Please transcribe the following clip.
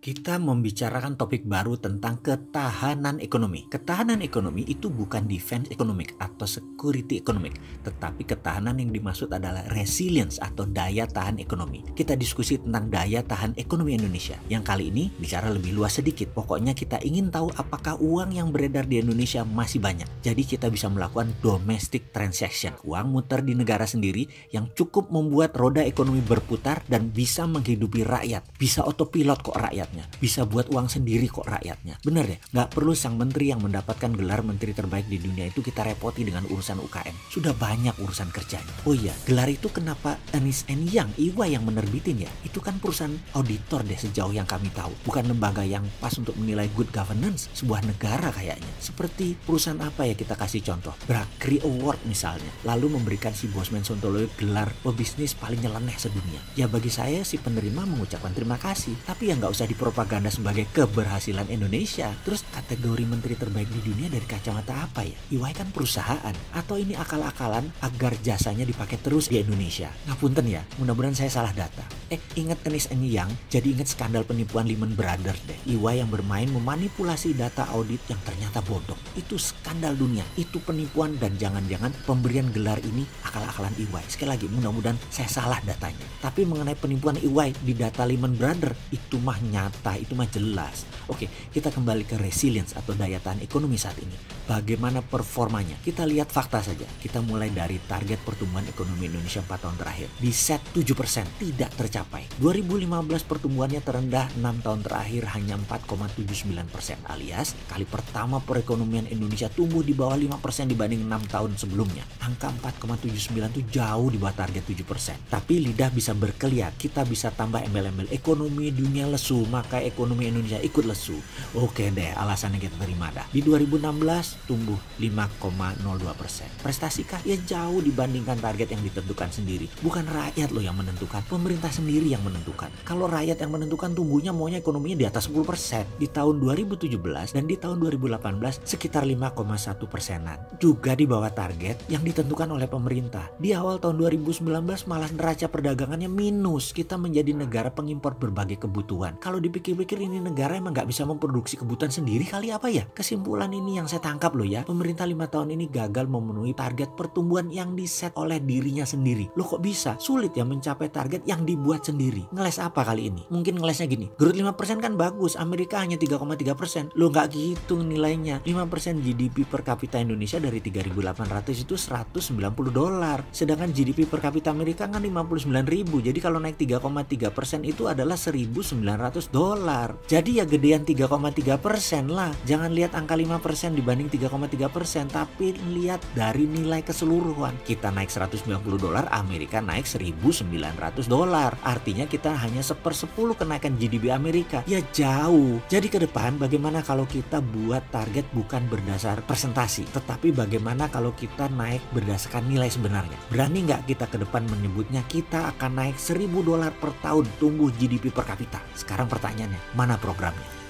Kita membicarakan topik baru tentang ketahanan ekonomi. Ketahanan ekonomi itu bukan defense economic atau security economic, tetapi ketahanan yang dimaksud adalah resilience atau daya tahan ekonomi. Kita diskusi tentang daya tahan ekonomi Indonesia. Yang kali ini bicara lebih luas sedikit. Pokoknya kita ingin tahu apakah uang yang beredar di Indonesia masih banyak. Jadi kita bisa melakukan domestic transaction. Uang muter di negara sendiri yang cukup membuat roda ekonomi berputar dan bisa menghidupi rakyat. Bisa autopilot kok rakyat. Bisa buat uang sendiri kok rakyatnya. Bener ya? Nggak perlu sang menteri yang mendapatkan gelar menteri terbaik di dunia itu kita repoti dengan urusan UKM. Sudah banyak urusan kerjanya. Oh iya, gelar itu kenapa Ernst & Young, EY yang menerbitin ya? Itu kan perusahaan auditor deh sejauh yang kami tahu. Bukan lembaga yang pas untuk menilai good governance sebuah negara kayaknya. Seperti perusahaan apa ya kita kasih contoh? Brakri Award misalnya. Lalu memberikan si Bosman Sontoloyo gelar pebisnis paling nyeleneh sedunia. Ya bagi saya si penerima mengucapkan terima kasih. Tapi ya nggak usah propaganda sebagai keberhasilan Indonesia. Terus kategori menteri terbaik di dunia dari kacamata apa ya? EY kan perusahaan. Atau ini akal-akalan agar jasanya dipakai terus di Indonesia? Ngapunten ya, mudah-mudahan saya salah data. Ingat Ernst & Young, jadi ingat skandal penipuan Lehman Brothers deh. EY yang bermain memanipulasi data audit yang ternyata bodong. Itu skandal dunia, itu penipuan dan jangan-jangan pemberian gelar ini akal-akalan EY. Sekali lagi, mudah-mudahan saya salah datanya. Tapi mengenai penipuan EY di data Lehman Brothers, itu mah nyata, itu mah jelas. Oke, kita kembali ke resilience atau daya tahan ekonomi saat ini. Bagaimana performanya? Kita lihat fakta saja. Kita mulai dari target pertumbuhan ekonomi Indonesia 4 tahun terakhir. Di set 7%, tidak tercapai. 2015 pertumbuhannya terendah 6 tahun terakhir hanya 4,79%, alias kali pertama perekonomian Indonesia tumbuh di bawah 5% dibanding 6 tahun sebelumnya. Angka 4,79 itu jauh di bawah target 7%. Tapi lidah bisa berkelihat, kita bisa tambah embel-embel ekonomi dunia lesu, maka ekonomi Indonesia ikut lesu. Oke deh, alasannya kita terima dah. Di 2016 tumbuh 5,02%. Prestasikah? Ya jauh dibandingkan target yang ditentukan sendiri. Bukan rakyat loh yang menentukan, pemerintah sendiri yang menentukan. Kalau rakyat yang menentukan tumbuhnya maunya ekonominya di atas 10%. Di tahun 2017 dan di tahun 2018 sekitar 5,1%-an. Juga di bawah target yang ditentukan oleh pemerintah. Di awal tahun 2019 malah neraca perdagangannya minus. Kita menjadi negara pengimpor berbagai kebutuhan. Kalau dipikir-pikir ini negara emang nggak bisa memproduksi kebutuhan sendiri kali apa ya? Kesimpulan ini yang saya tangkap loh ya. Pemerintah 5 tahun ini gagal memenuhi target pertumbuhan yang diset oleh dirinya sendiri. Loh kok bisa? Sulit ya mencapai target yang dibuat sendiri. Ngeles apa kali ini? Mungkin ngelesnya gini. Growth 5% kan bagus. Amerika hanya 3,3%. Loh nggak gitu nilainya. 5% GDP per kapita Indonesia dari 3.800 itu $190. Sedangkan GDP per kapita Amerika kan 59.000. Jadi kalau naik 3,3% itu adalah $1.900. Jadi ya gedean 3,3% lah. Jangan lihat angka 5% dibanding 3,3%, tapi lihat dari nilai keseluruhan. Kita naik $190, Amerika naik $1.900. Artinya kita hanya 1/10 kenaikan GDP Amerika. Ya jauh. Jadi ke depan bagaimana kalau kita buat target bukan berdasar presentasi, tetapi bagaimana kalau kita naik berdasarkan nilai sebenarnya? Berani nggak kita ke depan menyebutnya kita akan naik $1.000 per tahun tumbuh GDP per kapita? Sekarang pertanyaannya, mana programnya?